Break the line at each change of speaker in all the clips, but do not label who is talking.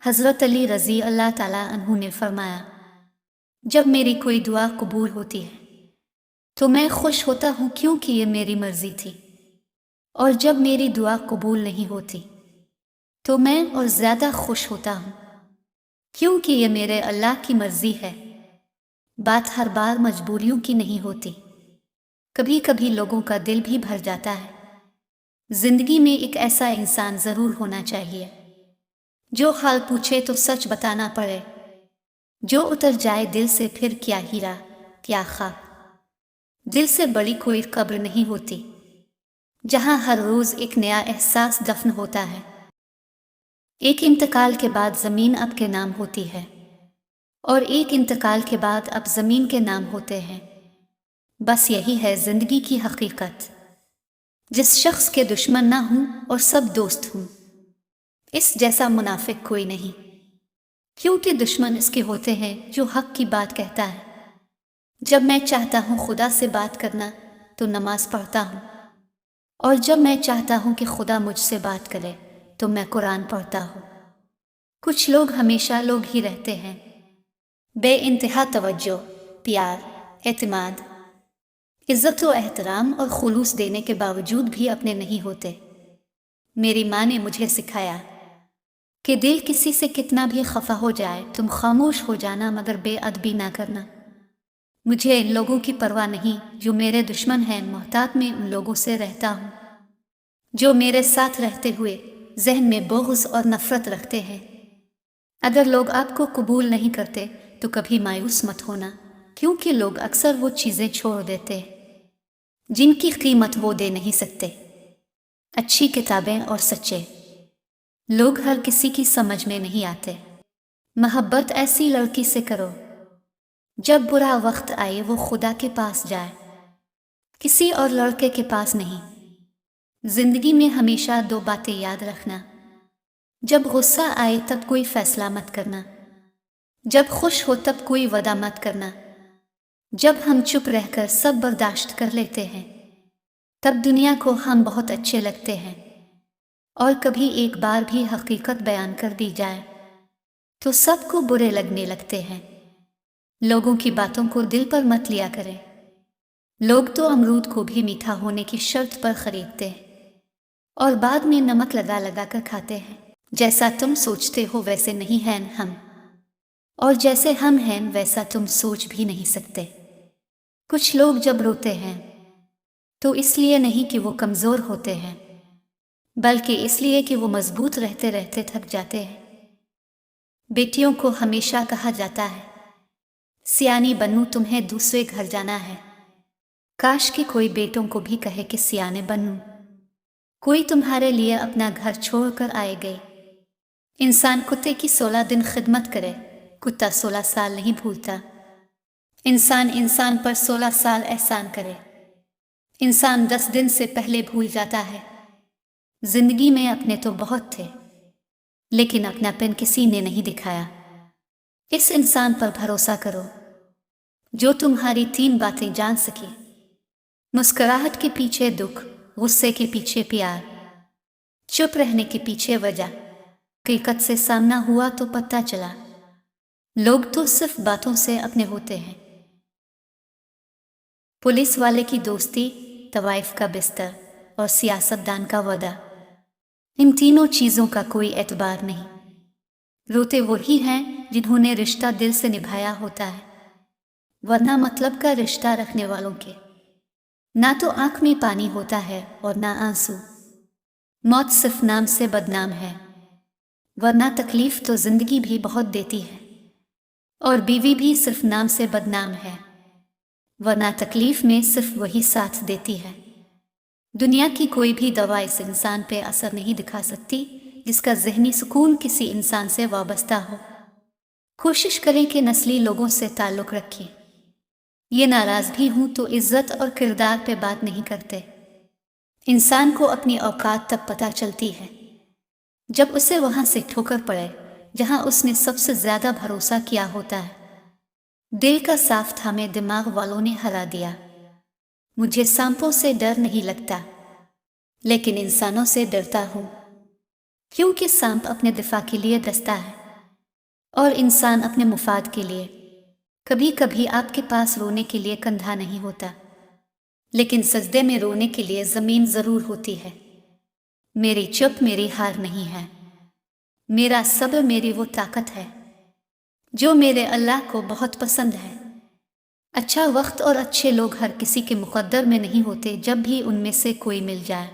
हज़रत अली रज़ी अल्लाह ताला अन्हु ने फरमाया, जब मेरी कोई दुआ कबूल होती है तो मैं खुश होता हूँ क्योंकि ये मेरी मर्ज़ी थी, और जब मेरी दुआ कबूल नहीं होती तो मैं और ज़्यादा खुश होता हूँ क्योंकि ये मेरे अल्लाह की मर्ज़ी है। बात हर बार मजबूरियों की नहीं होती, कभी कभी लोगों का दिल भी भर जाता है। जिंदगी में एक ऐसा इंसान ज़रूर होना चाहिए जो हाल पूछे तो सच बताना पड़े, जो उतर जाए दिल से फिर क्या हीरा क्या ख़ाक। दिल से बड़ी कोई कब्र नहीं होती जहां हर रोज़ एक नया एहसास दफन होता है। एक इंतकाल के बाद ज़मीन अब के नाम होती है और एक इंतकाल के बाद अब ज़मीन के नाम होते हैं। बस यही है ज़िंदगी की हकीकत। जिस शख्स के दुश्मन ना हूं और सब दोस्त हूं, इस जैसा मुनाफिक कोई नहीं, क्योंकि दुश्मन इसके होते हैं जो हक की बात कहता है। जब मैं चाहता हूँ खुदा से बात करना तो नमाज पढ़ता हूँ, और जब मैं चाहता हूँ कि खुदा मुझसे बात करे तो मैं कुरान पढ़ता हूँ। कुछ लोग हमेशा लोग ही रहते हैं, बेइंतहा तवज्जो, प्यार, एतमाद, इज्जत व एहतराम और खुलूस देने के बावजूद भी अपने नहीं होते। मेरी माँ ने मुझे सिखाया कि दिल किसी से कितना भी खफा हो जाए तुम खामोश हो जाना, मगर बेअदबी ना करना। मुझे इन लोगों की परवाह नहीं जो मेरे दुश्मन हैं, मोहतात में उन लोगों से रहता हूँ जो मेरे साथ रहते हुए जहन में बुग़्ज़ और नफ़रत रखते हैं। अगर लोग आपको कबूल नहीं करते तो कभी मायूस मत होना, क्योंकि लोग अक्सर वो चीज़ें छोड़ देते हैं जिनकी कीमत वो दे नहीं सकते। अच्छी किताबें और सच्चे लोग हर किसी की समझ में नहीं आते। मोहब्बत ऐसी लड़की से करो जब बुरा वक्त आए वो खुदा के पास जाए, किसी और लड़के के पास नहीं। जिंदगी में हमेशा दो बातें याद रखना, जब गुस्सा आए तब कोई फैसला मत करना, जब खुश हो तब कोई वादा मत करना। जब हम चुप रहकर सब बर्दाश्त कर लेते हैं तब दुनिया को हम बहुत अच्छे लगते हैं, और कभी एक बार भी हकीकत बयान कर दी जाए तो सबको बुरे लगने लगते हैं। लोगों की बातों को दिल पर मत लिया करें। लोग तो अमरूद को भी मीठा होने की शर्त पर खरीदते हैं और बाद में नमक लगा लगा कर खाते हैं। जैसा तुम सोचते हो वैसे नहीं हैं हम, और जैसे हम हैं वैसा तुम सोच भी नहीं सकते। कुछ लोग जब रोते हैं तो इसलिए नहीं कि वो कमज़ोर होते हैं, बल्कि इसलिए कि वो मजबूत रहते रहते थक जाते हैं। बेटियों को हमेशा कहा जाता है, सियानी बनूं तुम्हें दूसरे घर जाना है। काश कि कोई बेटों को भी कहे कि सियाने बनूं, कोई तुम्हारे लिए अपना घर छोड़कर आए गए। इंसान कुत्ते की 16 दिन खिदमत करे, कुत्ता 16 साल नहीं भूलता। इंसान पर 16 साल एहसान करे, इंसान 10 दिन से पहले भूल जाता है। जिंदगी में अपने तो बहुत थे, लेकिन अपनापन किसी ने नहीं दिखाया। इस इंसान पर भरोसा करो जो तुम्हारी 3 बातें जान सके। मुस्कुराहट के पीछे दुख, गुस्से के पीछे प्यार, चुप रहने के पीछे वजह। हकीकत से सामना हुआ तो पता चला लोग तो सिर्फ बातों से अपने होते हैं। पुलिस वाले की दोस्ती, तवाइफ का बिस्तर और सियासतदान का वादा, इन तीनों चीज़ों का कोई एतबार नहीं। रोते वही हैं जिन्होंने रिश्ता दिल से निभाया होता है, वरना मतलब का रिश्ता रखने वालों के ना तो आंख में पानी होता है और ना आंसू। मौत सिर्फ नाम से बदनाम है, वरना तकलीफ तो जिंदगी भी बहुत देती है। और बीवी भी सिर्फ नाम से बदनाम है, वरना तकलीफ में सिर्फ वही साथ देती है। दुनिया की कोई भी दवा इस इंसान पे असर नहीं दिखा सकती जिसका ज़हनी सुकून किसी इंसान से वाबस्ता हो। कोशिश करें कि नस्ली लोगों से ताल्लुक़ रखें। ये नाराज़ भी हूँ तो इज़्ज़त और किरदार पे बात नहीं करते। इंसान को अपनी औकात तब पता चलती है जब उसे वहाँ से ठोकर पड़े जहाँ उसने सबसे ज़्यादा भरोसा किया होता है। दिल का साफ था में दिमाग वालों ने हरा दिया। मुझे सांपों से डर नहीं लगता, लेकिन इंसानों से डरता हूँ, क्योंकि सांप अपने दिफा के लिए डसता है। और इंसान अपने मुफाद के लिए। कभी कभी आपके पास रोने के लिए कंधा नहीं होता, लेकिन सजदे में रोने के लिए ज़मीन ज़रूर होती है। मेरी चुप मेरी हार नहीं है, मेरा सब्र मेरी वो ताकत है जो मेरे अल्लाह को बहुत पसंद है। अच्छा वक्त और अच्छे लोग हर किसी के मुक़द्दर में नहीं होते। जब भी उनमें से कोई मिल जाए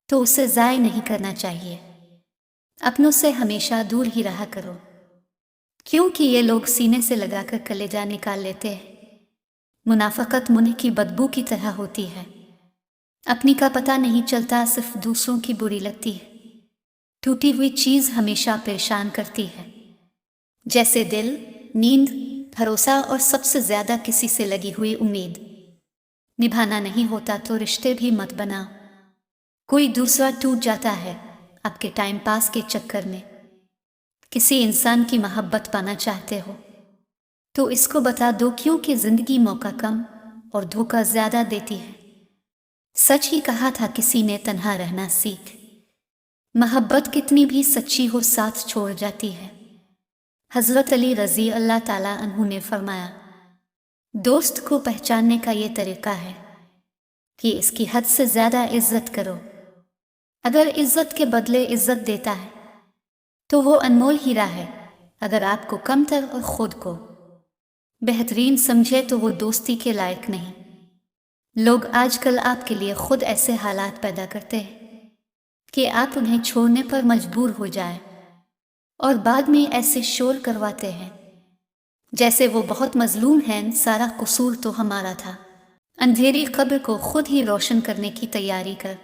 तो उसे ज़ाय नहीं करना चाहिए। अपनों से हमेशा दूर ही रहा करो, क्योंकि ये लोग सीने से लगाकर कलेजा निकाल लेते हैं। मुनाफकत मुंह की बदबू की तरह होती है, अपनी का पता नहीं चलता, सिर्फ दूसरों की बुरी लगती है। टूटी हुई चीज़ हमेशा परेशान करती है, जैसे दिल, नींद, भरोसा और सबसे ज़्यादा किसी से लगी हुई उम्मीद। निभाना नहीं होता तो रिश्ते भी मत बनाओ। कोई दूसरा टूट जाता है आपके टाइम पास के चक्कर में। किसी इंसान की मोहब्बत पाना चाहते हो तो इसको बता दो, क्योंकि ज़िंदगी मौका कम और धोखा ज़्यादा देती है। सच ही कहा था किसी ने, तन्हा रहना सीख। मोहब्बत कितनी भी सच्ची हो साथ छोड़ जाती है। हज़रत अली रज़ी अल्लाह ताला अन्हु ने फरमाया, दोस्त को पहचानने का ये तरीका है कि इसकी हद से ज़्यादा इज्जत करो। अगर इज्जत के बदले इज्जत देता है तो वो अनमोल हीरा है। अगर आपको कमतर और खुद को बेहतरीन समझे तो वो दोस्ती के लायक नहीं। लोग आजकल आपके लिए खुद ऐसे हालात पैदा करते हैं कि आप उन्हें छोड़ने पर मजबूर हो जाए और बाद में ऐसे शोर करवाते हैं जैसे वो बहुत मजलूम हैं। सारा कसूर तो हमारा था। अंधेरी कब्र को खुद ही रोशन करने की तैयारी कर।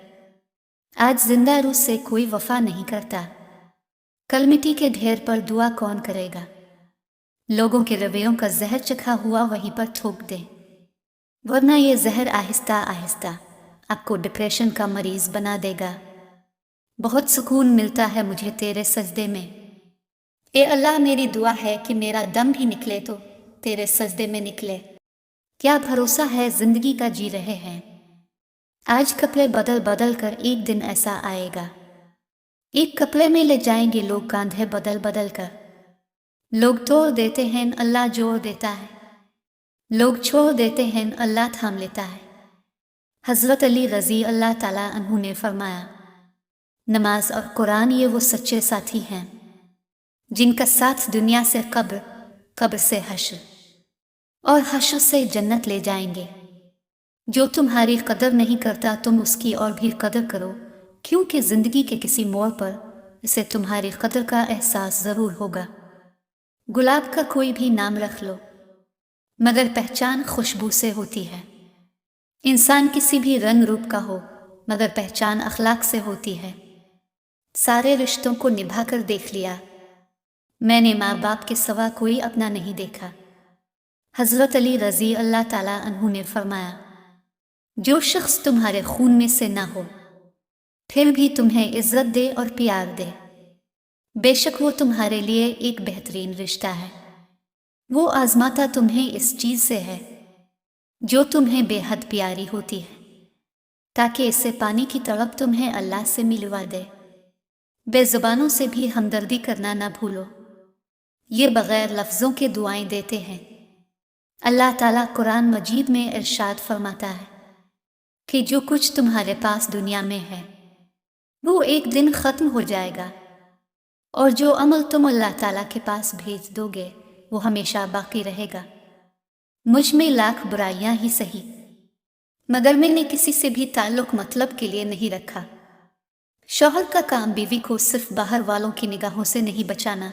आज जिंदा रूह से कोई वफा नहीं करता, कल मिट्टी के ढेर पर दुआ कौन करेगा। लोगों के रवैयों का जहर चखा हुआ वहीं पर थूक दे, वरना ये जहर आहिस्ता आहिस्ता आपको डिप्रेशन का मरीज बना देगा। बहुत सुकून मिलता है मुझे तेरे सजदे में। ए अल्लाह, मेरी दुआ है कि मेरा दम भी निकले तो तेरे सजदे में निकले। क्या भरोसा है जिंदगी का जी रहे हैं। आज कपड़े बदल बदल कर एक दिन ऐसा आएगा, एक कपड़े में ले जाएंगे लोग कांधे बदल बदल कर। लोग तोड़ देते हैं अल्लाह जोड़ देता है, लोग छोड़ देते हैं अल्लाह थाम लेता है। हज़रत अली रज़ी अल्लाह ताला अन्हु ने फरमाया, नमाज और कुरान ये वो सच्चे साथी हैं जिनका साथ दुनिया से कब्र, कब्र से हश्र और हश्र से जन्नत ले जाएंगे। जो तुम्हारी कदर नहीं करता तुम उसकी और भी कदर करो, क्योंकि ज़िंदगी के किसी मोड़ पर इसे तुम्हारी कदर का एहसास ज़रूर होगा। गुलाब का कोई भी नाम रख लो, मगर पहचान खुशबू से होती है। इंसान किसी भी रंग रूप का हो, मगर पहचान अखलाक से होती है। सारे रिश्तों को निभा कर देख लिया, मैंने माँ बाप के सिवा कोई अपना नहीं देखा। हज़रत अली रज़ी अल्लाह ताला अन्हु ने फरमाया, जो शख्स तुम्हारे खून में से ना हो फिर भी तुम्हें इज्जत दे और प्यार दे, बेशक वो तुम्हारे लिए एक बेहतरीन रिश्ता है। वो आजमाता तुम्हें इस चीज़ से है जो तुम्हें बेहद प्यारी होती है, ताकि इससे पानी की तड़प तुम्हें अल्लाह से मिलवा दे। बेज़ुबानों से भी हमदर्दी करना ना भूलो, ये बग़ैर लफ्ज़ों के दुआएं देते हैं। अल्लाह ताला कुरान मजीद में इरशाद फरमाता है कि जो कुछ तुम्हारे पास दुनिया में है वो एक दिन ख़त्म हो जाएगा, और जो अमल तुम अल्लाह ताला के पास भेज दोगे वो हमेशा बाकी रहेगा। मुझ में लाख बुराइयां ही सही, मगर मैंने किसी से भी ताल्लुक मतलब के लिए नहीं रखा। शौहर का काम बीवी को सिर्फ बाहर वालों की निगाहों से नहीं बचाना,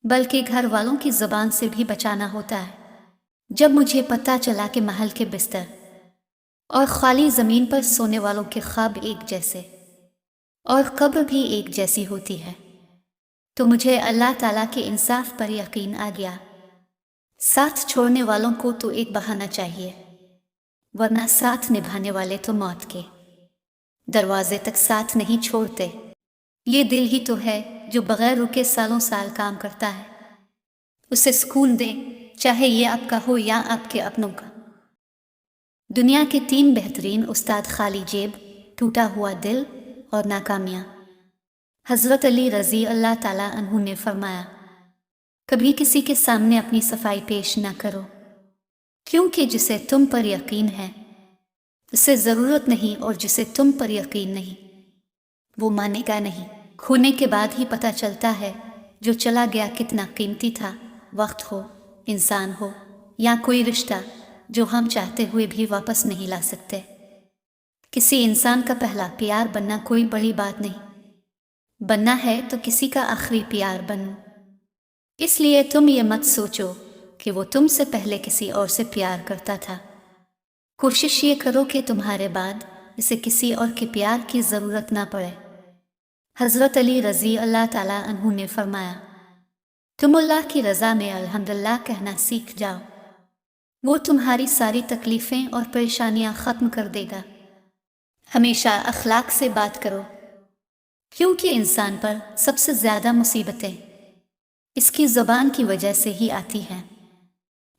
बल्कि घर वालों की ज़बान से भी बचाना होता है। जब मुझे पता चला कि महल के बिस्तर और खाली ज़मीन पर सोने वालों के ख्वाब एक जैसे और कब्र भी एक जैसी होती है, तो मुझे अल्लाह ताला के इंसाफ पर यकीन आ गया। साथ छोड़ने वालों को तो एक बहाना चाहिए, वरना साथ निभाने वाले तो मौत के दरवाजे तक साथ नहीं छोड़ते। ये दिल ही तो है जो बगैर रुके सालों साल काम करता है। उसे सुकून दे, चाहे ये आपका हो या आपके अपनों का। दुनिया के 3 बेहतरीन उस्ताद, खाली जेब, टूटा हुआ दिल और नाकामियाँ। हज़रत अली रज़ी अल्लाह ताला अन्हु ने फरमाया, कभी किसी के सामने अपनी सफाई पेश न करो, क्योंकि जिसे तुम पर यकीन है उसे ज़रूरत नहीं, और जिसे तुम पर यकीन नहीं वो मानेगा नहीं। खोने के बाद ही पता चलता है जो चला गया कितना कीमती था। वक्त हो, इंसान हो या कोई रिश्ता जो हम चाहते हुए भी वापस नहीं ला सकते। किसी इंसान का पहला प्यार बनना कोई बड़ी बात नहीं, बनना है तो किसी का आखिरी प्यार बनो। इसलिए तुम ये मत सोचो कि वो तुमसे पहले किसी और से प्यार करता था। कोशिश ये करो कि तुम्हारे बाद इसे किसी और के प्यार की ज़रूरत ना पड़े। हज़रत अली रज़ी अल्लाह ताला अन्हु ने फरमाया, तुम अल्लाह की रज़ा में अल्हम्दुलिल्लाह कहना सीख जाओ, वो तुम्हारी सारी तकलीफ़ें और परेशानियां ख़त्म कर देगा। हमेशा अखलाक से बात करो, क्योंकि इंसान पर सबसे ज़्यादा मुसीबतें इसकी ज़ुबान की वजह से ही आती हैं।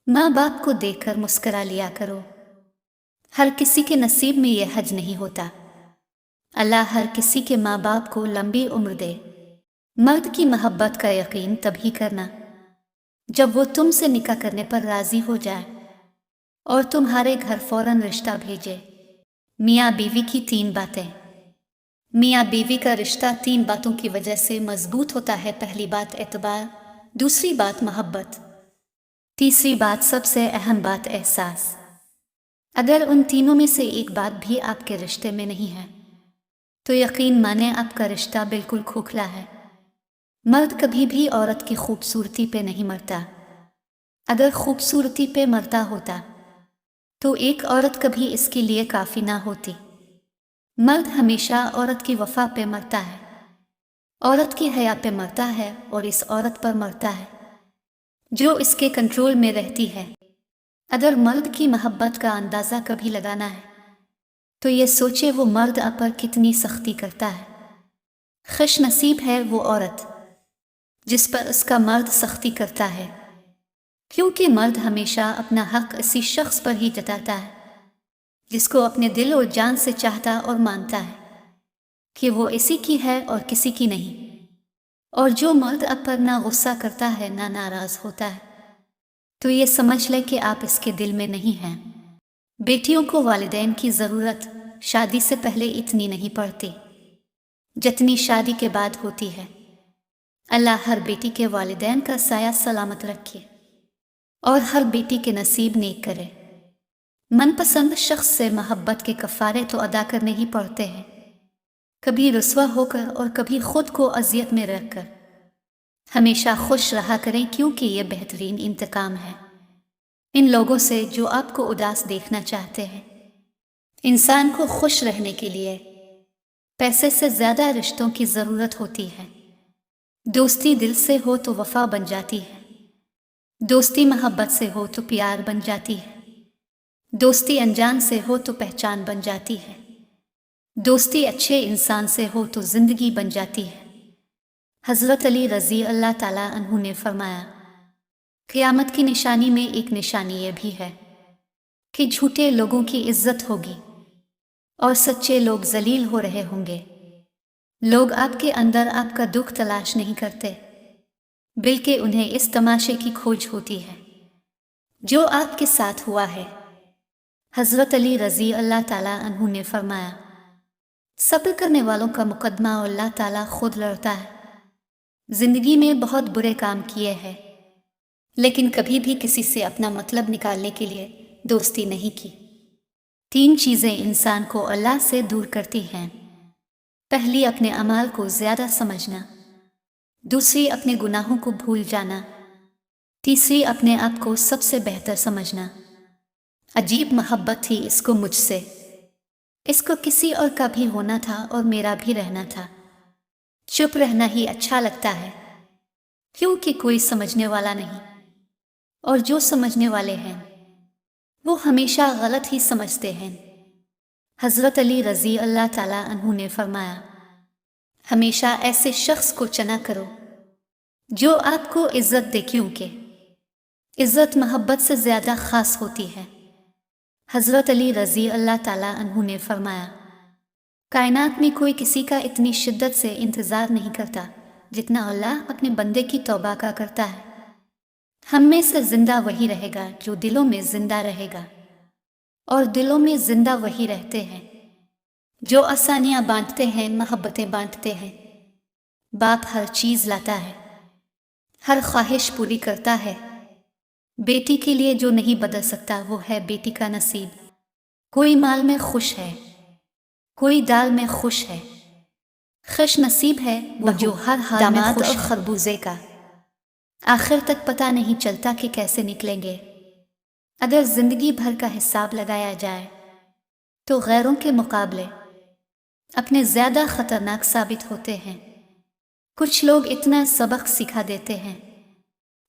माँ बाप को देखकर मुस्करा लिया करो। हर किसी के नसीब में यह हज नहीं होता। अल्लाह हर किसी के माँ बाप को लंबी उम्र दे। मर्द की मोहब्बत का यकीन तभी करना जब वो तुमसे निकाह करने पर राज़ी हो जाए और तुम्हारे घर फौरन रिश्ता भेजे। मियाँ बीवी की 3 बातें। मियाँ बीवी का रिश्ता 3 बातों की वजह से मजबूत होता है। पहली बात एतबार, दूसरी बात मोहब्बत, तीसरी बात सबसे अहम बात एहसास। अगर उन तीनों में से एक बात भी आपके रिश्ते में नहीं है तो यकीन माने आपका रिश्ता बिल्कुल खोखला है। मर्द कभी भी औरत की खूबसूरती पे नहीं मरता। अगर खूबसूरती पे मरता होता तो एक औरत कभी इसके लिए काफ़ी ना होती। मर्द हमेशा औरत की वफा पे मरता है, औरत की हया पे मरता है और इस औरत पर मरता है जो इसके कंट्रोल में रहती है। अगर मर्द की मोहब्बत का अंदाज़ा कभी लगाना है तो ये सोचे वो मर्द आप पर कितनी सख्ती करता है। खुश नसीब है वो औरत जिस पर उसका मर्द सख्ती करता है, क्योंकि मर्द हमेशा अपना हक इसी शख्स पर ही जताता है जिसको अपने दिल और जान से चाहता और मानता है कि वो इसी की है और किसी की नहीं। और जो मर्द आप पर ना गुस्सा करता है ना नाराज़ होता है तो ये समझ ले कि आप इसके दिल में नहीं हैं। बेटियों को वालिदैन की ज़रूरत शादी से पहले इतनी नहीं पड़ती जितनी शादी के बाद होती है। अल्लाह हर बेटी के वालिदैन का साया सलामत रखे और हर बेटी के नसीब नेक करे। मनपसंद शख्स से मोहब्बत के कफ़ारे तो अदा करने ही पड़ते हैं, कभी रुस्वा होकर और कभी खुद को अजियत में रखकर। हमेशा खुश रहा करें, क्योंकि ये बेहतरीन इंतकाम है इन लोगों से जो आपको उदास देखना चाहते हैं। इंसान को खुश रहने के लिए पैसे से ज़्यादा रिश्तों की ज़रूरत होती है। दोस्ती दिल से हो तो वफा बन जाती है, दोस्ती मोहब्बत से हो तो प्यार बन जाती है, दोस्ती अनजान से हो तो पहचान बन जाती है, दोस्ती अच्छे इंसान से हो तो ज़िंदगी बन जाती है। हज़रत अली रज़ी अल्लाह ताला अन्हु ने फरमाया, क़यामत की निशानी में एक निशानी ये भी है कि झूठे लोगों की इज्जत होगी और सच्चे लोग जलील हो रहे होंगे। लोग आपके अंदर आपका दुख तलाश नहीं करते, बल्कि उन्हें इस तमाशे की खोज होती है जो आपके साथ हुआ है। हज़रत अली रज़ी अल्लाह ताला अन्हु ने फरमाया, सब्र करने वालों का मुकदमा अल्लाह ताला खुद लड़ता है। जिंदगी में बहुत बुरे काम किए हैं, लेकिन कभी भी किसी से अपना मतलब निकालने के लिए दोस्ती नहीं की। 3 चीज़ें इंसान को अल्लाह से दूर करती हैं। पहली, अपने अमाल को ज़्यादा समझना। दूसरी, अपने गुनाहों को भूल जाना। तीसरी, अपने आप को सबसे बेहतर समझना। अजीब मोहब्बत थी इसको मुझसे, इसको किसी और का भी होना था और मेरा भी रहना था। चुप रहना ही अच्छा लगता है, क्योंकि कोई समझने वाला नहीं, और जो समझने वाले हैं वो हमेशा गलत ही समझते हैं। हज़रत अली रज़ी अल्लाह ताला अन्हु ने फरमाया, हमेशा ऐसे शख्स को चना करो जो आपको इज्जत दे, क्योंकि इज्जत मोहब्बत से ज़्यादा ख़ास होती है। हज़रत अली रज़ी अल्लाह ताला अन्हु ने फरमाया, कायनात में कोई किसी का इतनी शिद्दत से इंतज़ार नहीं करता जितना अल्लाह अपने बंदे की तौबा का करता है। हम में से जिंदा वही रहेगा जो दिलों में जिंदा रहेगा, और दिलों में जिंदा वही रहते हैं जो आसानियां बांटते हैं, मोहब्बतें बांटते हैं। बाप हर चीज़ लाता है, हर ख्वाहिश पूरी करता है। बेटी के लिए जो नहीं बदल सकता वो है बेटी का नसीब। कोई माल में खुश है, कोई दाल में खुश है। खुश नसीब है वो जो हर हाल में खुश है। खरबूजे का आखिर तक पता नहीं चलता कि कैसे निकलेंगे। अगर जिंदगी भर का हिसाब लगाया जाए तो गैरों के मुकाबले अपने ज़्यादा ख़तरनाक साबित होते हैं। कुछ लोग इतना सबक सिखा देते हैं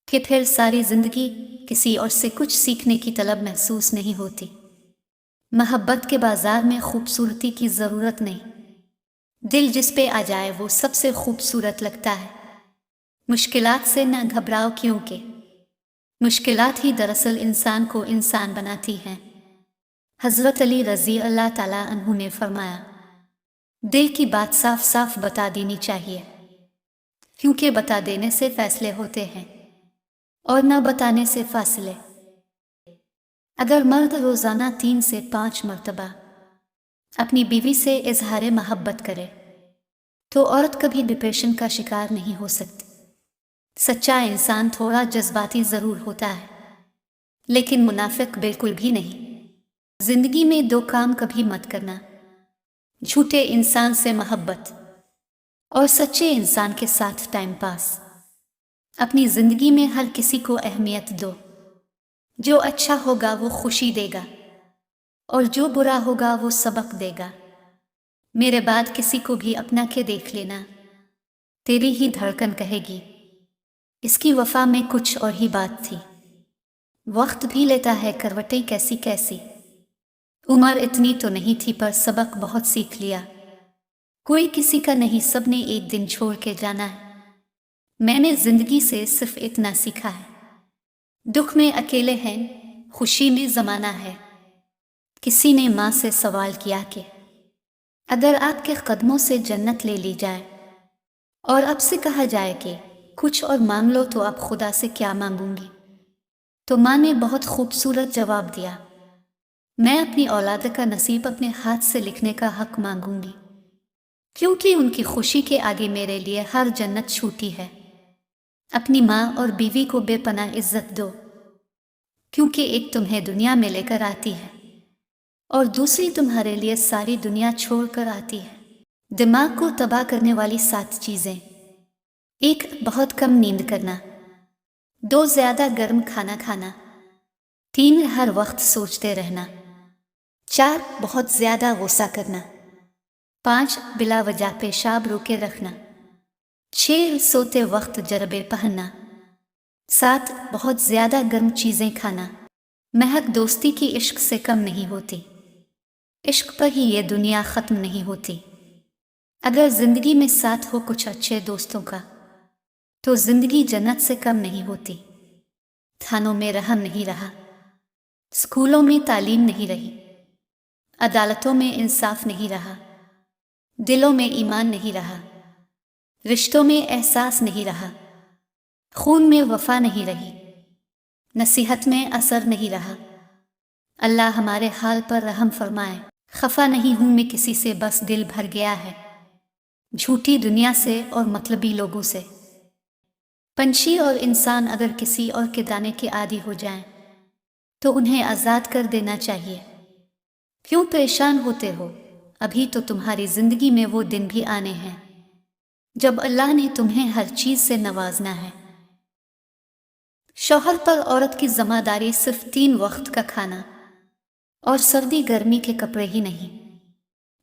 कि फिर सारी ज़िंदगी किसी और से कुछ सीखने की तलब महसूस नहीं होती। मोहब्बत के बाज़ार में खूबसूरती की ज़रूरत नहीं, दिल जिस पे आ जाए वो सबसे खूबसूरत लगता है। मुश्किलात से न घबराओ, क्योंकि मुश्किलात ही दरअसल इंसान को इंसान बनाती हैं। हज़रत अली रज़ी अल्लाह ताला अन्हु ने फरमाया, दिल की बात साफ साफ बता देनी चाहिए, क्योंकि बता देने से फैसले होते हैं और न बताने से फासले। अगर मर्द रोज़ाना 3 से 5 मरतबा अपनी बीवी से इजहार मोहब्बत करे तो औरत कभी डिप्रेशन का शिकार नहीं हो सकती। सच्चा इंसान थोड़ा जज्बाती ज़रूर होता है, लेकिन मुनाफिक बिल्कुल भी नहीं। जिंदगी में 2 काम कभी मत करना, झूठे इंसान से मोहब्बत और सच्चे इंसान के साथ टाइम पास। अपनी जिंदगी में हर किसी को अहमियत दो। जो अच्छा होगा वो खुशी देगा और जो बुरा होगा वो सबक देगा। मेरे बाद किसी को भी अपना के देख लेना, तेरी ही धड़कन कहेगी। इसकी वफा में कुछ और ही बात थी। वक्त भी लेता है करवटें कैसी कैसी। उम्र इतनी तो नहीं थी पर सबक बहुत सीख लिया। कोई किसी का नहीं, सब ने एक दिन छोड़ के जाना है। मैंने जिंदगी से सिर्फ इतना सीखा है, दुख में अकेले हैं, खुशी में ज़माना है। किसी ने माँ से सवाल किया कि अगर आपके कदमों से जन्नत ले ली जाए और आपसे कहा जाए कि कुछ और मांग लो तो आप खुदा से क्या मांगूंगी, तो माँ ने बहुत खूबसूरत जवाब दिया, मैं अपनी औलाद का नसीब अपने हाथ से लिखने का हक मांगूंगी, क्योंकि उनकी खुशी के आगे मेरे लिए हर जन्नत छूटी है। अपनी माँ और बीवी को बेपनाह इज्जत दो, क्योंकि एक तुम्हें दुनिया में लेकर आती है और दूसरी तुम्हारे लिए सारी दुनिया छोड़ कर आती है। दिमाग को तबाह करने वाली 7 चीज़ें: 1. बहुत कम नींद करना। 2. ज़्यादा गर्म खाना खाना। 3. हर वक्त सोचते रहना। 4. बहुत ज़्यादा गुस्सा करना। 5. बिला वजह पेशाब रोके रखना। 6. सोते वक्त जरबे पहनना। 7. बहुत ज़्यादा गर्म चीज़ें खाना। महक दोस्ती की इश्क से कम नहीं होती, इश्क पर ही ये दुनिया ख़त्म नहीं होती। अगर ज़िंदगी में साथ हो कुछ अच्छे दोस्तों का तो ज़िंदगी जन्नत से कम नहीं होती। थानों में रहम नहीं रहा, स्कूलों में तालीम नहीं रही, अदालतों में इंसाफ नहीं रहा, दिलों में ईमान नहीं रहा, रिश्तों में एहसास नहीं रहा, खून में वफा नहीं रही, नसीहत में असर नहीं रहा। अल्लाह हमारे हाल पर रहम फरमाए। खफा नहीं हूँ मैं किसी से, बस दिल भर गया है झूठी दुनिया से और मतलबी लोगों से। पंछी और इंसान अगर किसी और के दाने के आदी हो जाएं तो उन्हें आज़ाद कर देना चाहिए। क्यों परेशान होते हो? अभी तो तुम्हारी जिंदगी में वो दिन भी आने हैं जब अल्लाह ने तुम्हें हर चीज़ से नवाजना है। शौहर पर औरत की ज़िम्मेदारी सिर्फ 3 वक्त का खाना और सर्दी गर्मी के कपड़े ही नहीं,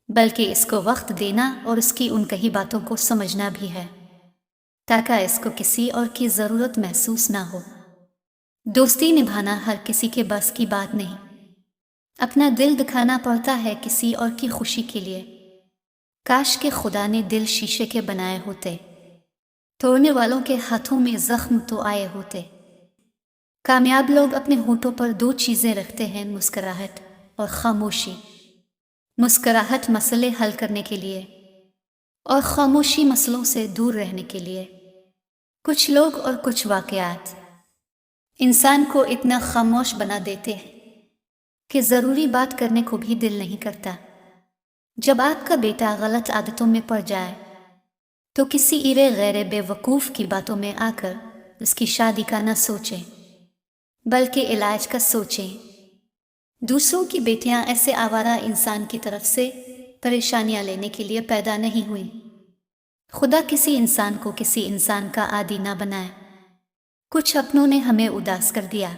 बल्कि इसको वक्त देना और उसकी उन कही बातों को समझना भी है, ताकि इसको किसी और की ज़रूरत महसूस ना हो। दोस्ती निभाना हर किसी के बस की बात नहीं। अपना दिल दिखाना पड़ता है किसी और की खुशी के लिए। काश के खुदा ने दिल शीशे के बनाए होते, तोड़ने वालों के हाथों में जख्म तो आए होते। कामयाब लोग अपने होठों पर 2 चीज़ें रखते हैं, मुस्कुराहट और खामोशी। मुस्कुराहट मसले हल करने के लिए और खामोशी मसलों से दूर रहने के लिए। कुछ लोग और कुछ वाक़यात। इंसान को इतना खामोश बना देते हैं कि ज़रूरी बात करने को भी दिल नहीं करता। जब आपका बेटा गलत आदतों में पड़ जाए तो किसी इरे गैर बेवकूफ़ की बातों में आकर उसकी शादी का न सोचें, बल्कि इलाज का सोचें। दूसरों की बेटियां ऐसे आवारा इंसान की तरफ से परेशानियां लेने के लिए पैदा नहीं हुई। खुदा किसी इंसान को किसी इंसान का आदी ना बनाए। कुछ अपनों ने हमें उदास कर दिया,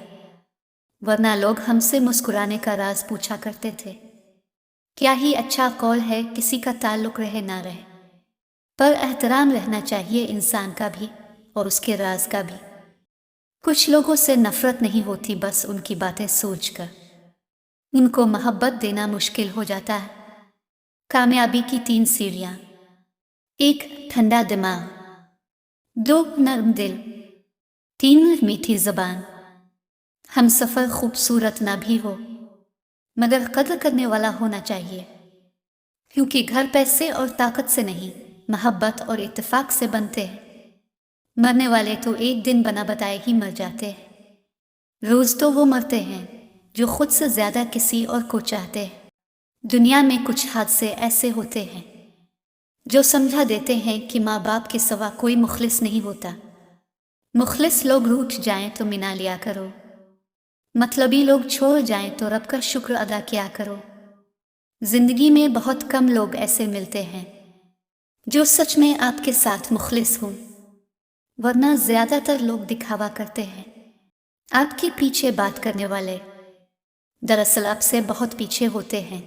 वरना लोग हमसे मुस्कुराने का राज पूछा करते थे। क्या ही अच्छा कौल है, किसी का ताल्लुक रहे ना रहे, पर एहतराम रहना चाहिए इंसान का भी और उसके राज का भी। कुछ लोगों से नफरत नहीं होती, बस उनकी बातें सोचकर उनको मोहब्बत देना मुश्किल हो जाता है। कामयाबी की 3 सीढ़ियां: 1 ठंडा दिमाग, 2 नरम दिल, 3 मीठी ज़बान। हम सफ़र खूबसूरत ना भी हो मगर कद्र करने वाला होना चाहिए, क्योंकि घर पैसे और ताकत से नहीं, मोहब्बत और इत्तेफाक से बनते हैं। मरने वाले तो एक दिन बना बताए ही मर जाते हैं। रोज़ तो वो मरते हैं जो खुद से ज़्यादा किसी और को चाहते हैं। दुनिया में कुछ हादसे ऐसे होते हैं जो समझा देते हैं कि माँ बाप के सिवा कोई मुखलिस नहीं होता। मुखलिस लोग रूठ जाएं तो मिना लिया करो, मतलबी लोग छोड़ जाएं तो रब का शुक्र अदा किया करो। जिंदगी में बहुत कम लोग ऐसे मिलते हैं जो सच में आपके साथ मुखलिस हों, वरना ज़्यादातर लोग दिखावा करते हैं। आपके पीछे बात करने वाले दरअसल आपसे बहुत पीछे होते हैं।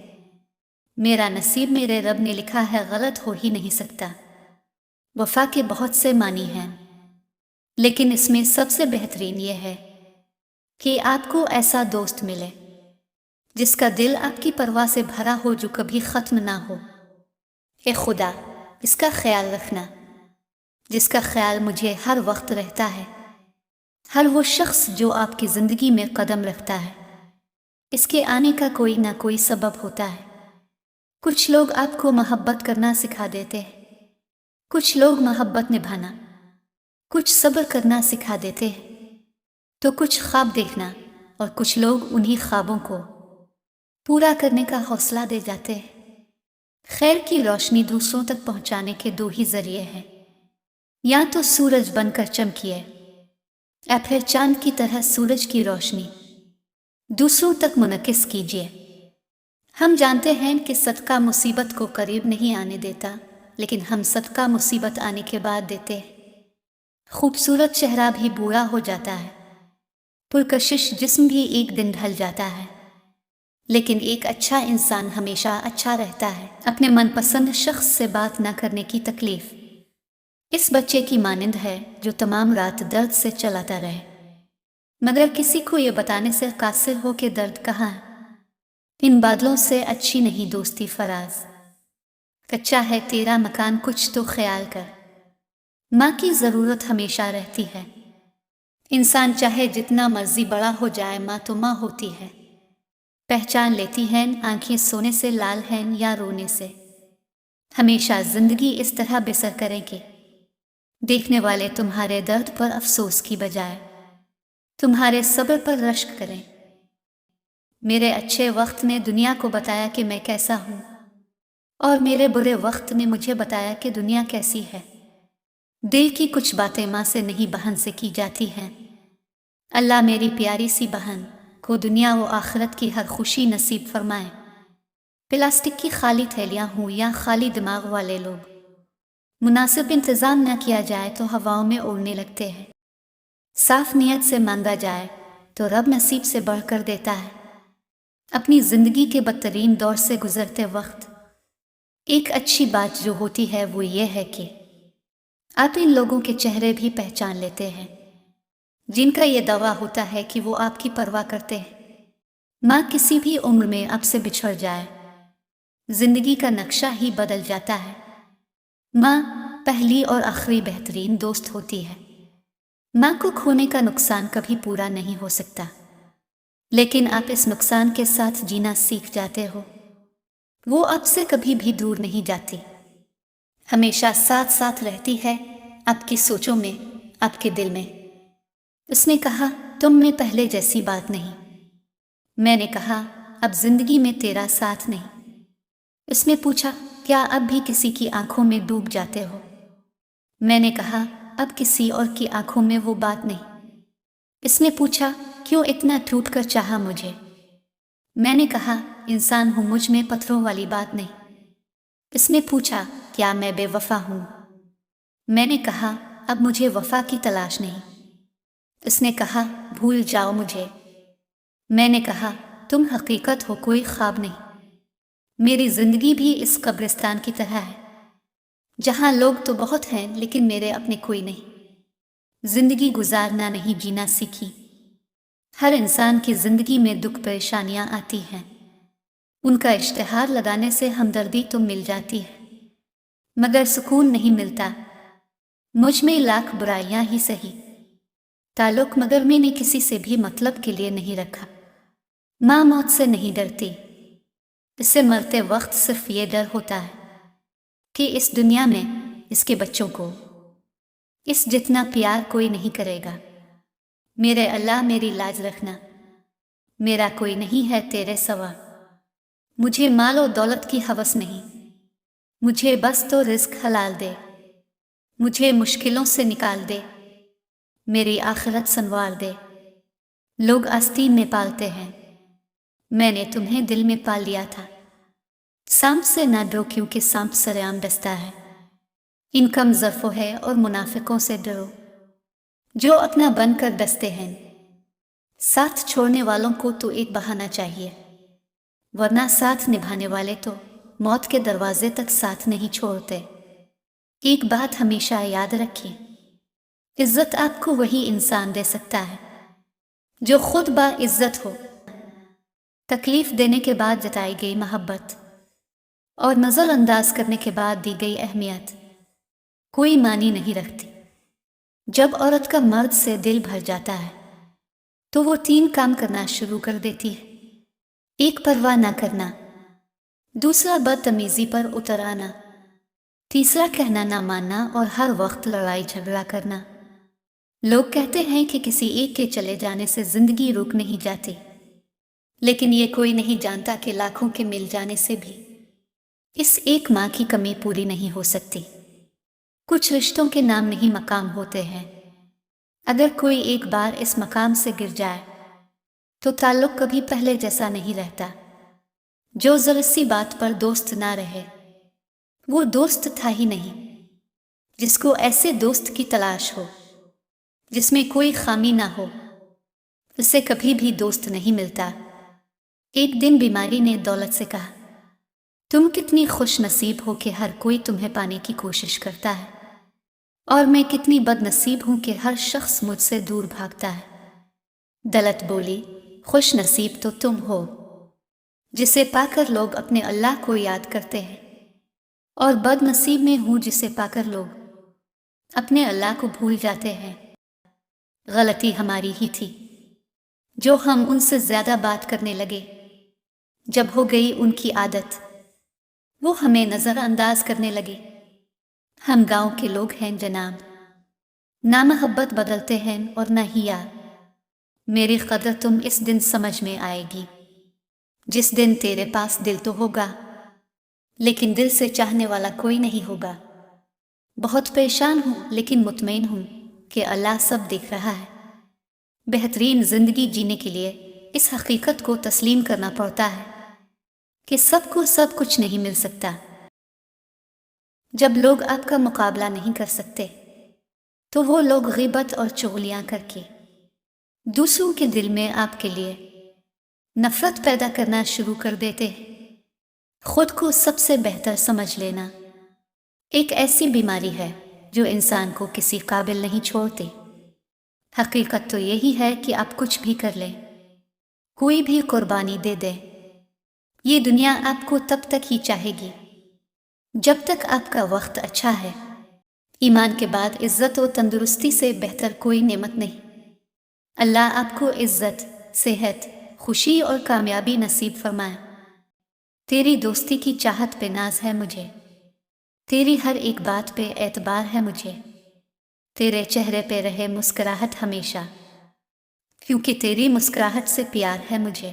मेरा नसीब मेरे रब ने लिखा है, गलत हो ही नहीं सकता। वफा के बहुत से मानी हैं, लेकिन इसमें सबसे बेहतरीन यह है कि आपको ऐसा दोस्त मिले जिसका दिल आपकी परवाह से भरा हो, जो कभी ख़त्म ना हो। ए खुदा, इसका ख्याल रखना जिसका ख्याल मुझे हर वक्त रहता है। हर वो शख्स जो आपकी ज़िंदगी में कदम रखता है, इसके आने का कोई ना कोई सबब होता है। कुछ लोग आपको मोहब्बत करना सिखा देते हैं, कुछ लोग मोहब्बत निभाना, कुछ सब्र करना सिखा देते हैं, तो कुछ ख्वाब देखना, और कुछ लोग उन्हीं ख्वाबों को पूरा करने का हौसला दे जाते हैं। खैर की रोशनी दूसरों तक पहुंचाने के 2 ही जरिए हैं, या तो सूरज बनकर चमकिए या फिर चांद की तरह सूरज की रोशनी दूसरों तक मुनकिस कीजिए। हम जानते हैं कि सदका मुसीबत को करीब नहीं आने देता, लेकिन हम सदका मुसीबत आने के बाद देते हैं। खूबसूरत चेहरा भी बूढ़ा हो जाता है, पुरकशिश जिस्म भी एक दिन ढल जाता है, लेकिन एक अच्छा इंसान हमेशा अच्छा रहता है। अपने मनपसंद शख्स से बात न करने की तकलीफ इस बच्चे की मानिंद है जो तमाम रात दर्द से चलाता रहे, मगर किसी को ये बताने से कासिर हो कि दर्द कहाँ है। इन बादलों से अच्छी नहीं दोस्ती फराज, कच्चा है तेरा मकान कुछ तो ख्याल कर। माँ की ज़रूरत हमेशा रहती है। इंसान चाहे जितना मर्जी बड़ा हो जाए, माँ तो माँ होती है। पहचान लेती हैं आंखें सोने से लाल हैं या रोने से। हमेशा जिंदगी इस तरह बसर करें कि देखने वाले तुम्हारे दर्द पर अफसोस की बजाय तुम्हारे सब्र पर रश्क करें। मेरे अच्छे वक्त ने दुनिया को बताया कि मैं कैसा हूँ, और मेरे बुरे वक्त ने मुझे बताया कि दुनिया कैसी है। दिल की कुछ बातें माँ से नहीं, बहन से की जाती हैं। अल्लाह मेरी प्यारी सी बहन को दुनिया व आखिरत की हर खुशी नसीब फरमाए। प्लास्टिक की खाली थैलियाँ हों या खाली दिमाग वाले लोग, मुनासिब इंतज़ाम न किया जाए तो हवाओं में उड़ने लगते हैं। साफ नियत से मांगा जाए तो रब नसीब से बढ़कर देता है। अपनी ज़िंदगी के बदतरीन दौर से गुजरते वक्त एक अच्छी बात जो होती है वो ये है कि आप इन लोगों के चेहरे भी पहचान लेते हैं जिनका ये दावा होता है कि वो आपकी परवाह करते हैं। माँ किसी भी उम्र में आपसे बिछड़ जाए, जिंदगी का नक्शा ही बदल जाता है। माँ पहली और आखिरी बेहतरीन दोस्त होती है। माँ को खोने का नुकसान कभी पूरा नहीं हो सकता, लेकिन आप इस नुकसान के साथ जीना सीख जाते हो। वो आपसे कभी भी दूर नहीं जाती, हमेशा साथ साथ रहती है, आपकी सोचों में, आपके दिल में। उसने कहा, तुम में पहले जैसी बात नहीं। मैंने कहा, अब जिंदगी में तेरा साथ नहीं। उसने पूछा, क्या अब भी किसी की आंखों में डूब जाते हो? मैंने कहा, अब किसी और की आंखों में वो बात नहीं। इसने पूछा, क्यों इतना टूट कर चाहा मुझे? मैंने कहा, इंसान हूं, मुझ में पत्थरों वाली बात नहीं। इसने पूछा, क्या मैं बेवफा हूं? मैंने कहा, अब मुझे वफा की तलाश नहीं। इसने कहा, भूल जाओ मुझे। मैंने कहा, तुम हकीकत हो, कोई ख्वाब नहीं। मेरी जिंदगी भी इस कब्रिस्तान की तरह है, जहां लोग तो बहुत हैं लेकिन मेरे अपने कोई नहीं। जिंदगी गुजारना नहीं, जीना सीखी। हर इंसान की जिंदगी में दुख परेशानियां आती हैं। उनका इश्तिहार लगाने से हमदर्दी तो मिल जाती है, मगर सुकून नहीं मिलता। मुझ में लाख बुराइयां ही सही, ताल्लुक मगर मैंने किसी से भी मतलब के लिए नहीं रखा। माँ मौत से नहीं डरती, इससे मरते वक्त सिर्फ ये डर होता है कि इस दुनिया में इसके बच्चों को इस जितना प्यार कोई नहीं करेगा। मेरे अल्लाह, मेरी लाज रखना, मेरा कोई नहीं है तेरे सवा। मुझे मालो दौलत की हवस नहीं, मुझे बस तो रिस्क हलाल दे। मुझे मुश्किलों से निकाल दे, मेरी आखिरत संवार दे। लोग आस्तीन में पालते हैं, मैंने तुम्हें दिल में पाल लिया था। सांप से ना डरो, क्योंकि सांप सरेआम डसता है। इनकम ज़र्फ़ो है और मुनाफिकों से डरो, जो अपना बनकर डसते हैं। साथ छोड़ने वालों को तो एक बहाना चाहिए, वरना साथ निभाने वाले तो मौत के दरवाजे तक साथ नहीं छोड़ते। एक बात हमेशा याद रखिए, इज्जत आपको वही इंसान दे सकता है जो खुद बाइज्जत हो। तकलीफ देने के बाद जताई गई मोहब्बत और नज़रअंदाज करने के बाद दी गई अहमियत कोई मानी नहीं रखती। जब औरत का मर्द से दिल भर जाता है तो वो 3 काम करना शुरू कर देती है। 1, परवाह ना करना। 2, बदतमीजी पर उतर आना। 3, कहना ना मानना और हर वक्त लड़ाई झगड़ा करना। लोग कहते हैं कि किसी एक के चले जाने से जिंदगी रुक नहीं जाती, लेकिन ये कोई नहीं जानता कि लाखों के मिल जाने से भी इस एक माँ की कमी पूरी नहीं हो सकती। कुछ रिश्तों के नाम नहीं मकाम होते हैं। अगर कोई एक बार इस मकाम से गिर जाए तो ताल्लुक कभी पहले जैसा नहीं रहता। जो जरा सी बात पर दोस्त ना रहे वो दोस्त था ही नहीं। जिसको ऐसे दोस्त की तलाश हो जिसमें कोई खामी ना हो, उससे कभी भी दोस्त नहीं मिलता। एक दिन बीमारी ने दौलत से कहा, तुम कितनी खुश नसीब हो कि हर कोई तुम्हें पाने की कोशिश करता है, और मैं कितनी बदनसीब हूं कि हर शख्स मुझसे दूर भागता है। दौलत बोली, खुश नसीब तो तुम हो जिसे पाकर लोग अपने अल्लाह को याद करते हैं, और बदनसीब में हूं जिसे पाकर लोग अपने अल्लाह को भूल जाते हैं। गलती हमारी ही थी जो हम उनसे ज्यादा बात करने लगे। जब हो गई उनकी आदत वो हमें नजरअंदाज करने लगे। हम गांव के लोग हैं जनाब, ना मोहब्बत बदलते हैं और ना हिया। मेरी कदर तुम इस दिन समझ में आएगी जिस दिन तेरे पास दिल तो होगा लेकिन दिल से चाहने वाला कोई नहीं होगा। बहुत परेशान हूं लेकिन मुतमईन हूं कि अल्लाह सब देख रहा है। बेहतरीन जिंदगी जीने के लिए इस हकीकत को तस्लीम करना पड़ता है कि सबको सब कुछ नहीं मिल सकता। जब लोग आपका मुकाबला नहीं कर सकते तो वो लोग ग़ीबत और चुगलियां करके दूसरों के दिल में आपके लिए नफरत पैदा करना शुरू कर देते हैं। खुद को सबसे बेहतर समझ लेना एक ऐसी बीमारी है जो इंसान को किसी काबिल नहीं छोड़ती। हकीकत तो यही है कि आप कुछ भी कर लें, कोई भी कुर्बानी दे दे, ये दुनिया आपको तब तक ही चाहेगी जब तक आपका वक्त अच्छा है। ईमान के बाद इज्जत और तंदुरुस्ती से बेहतर कोई नेमत नहीं। अल्लाह आपको इज्जत, सेहत, खुशी और कामयाबी नसीब फरमाए। तेरी दोस्ती की चाहत पे नाज है मुझे, तेरी हर एक बात पे एतबार है मुझे, तेरे चेहरे पे रहे मुस्कुराहट हमेशा, کیونکہ تیری مسکراہٹ سے پیار ہے مجھے۔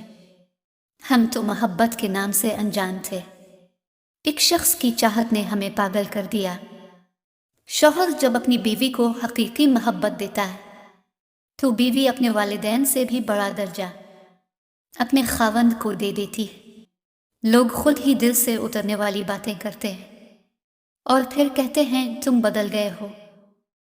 ہم تو محبت کے نام سے انجان تھے، ایک شخص کی چاہت نے ہمیں پاگل کر دیا۔ شوہر جب اپنی بیوی کو حقیقی محبت دیتا ہے تو بیوی اپنے والدین سے بھی بڑا درجہ اپنے خاوند کو دے دیتی ہے۔ لوگ خود ہی دل سے اترنے والی باتیں کرتے ہیں اور پھر کہتے ہیں تم بدل گئے ہو۔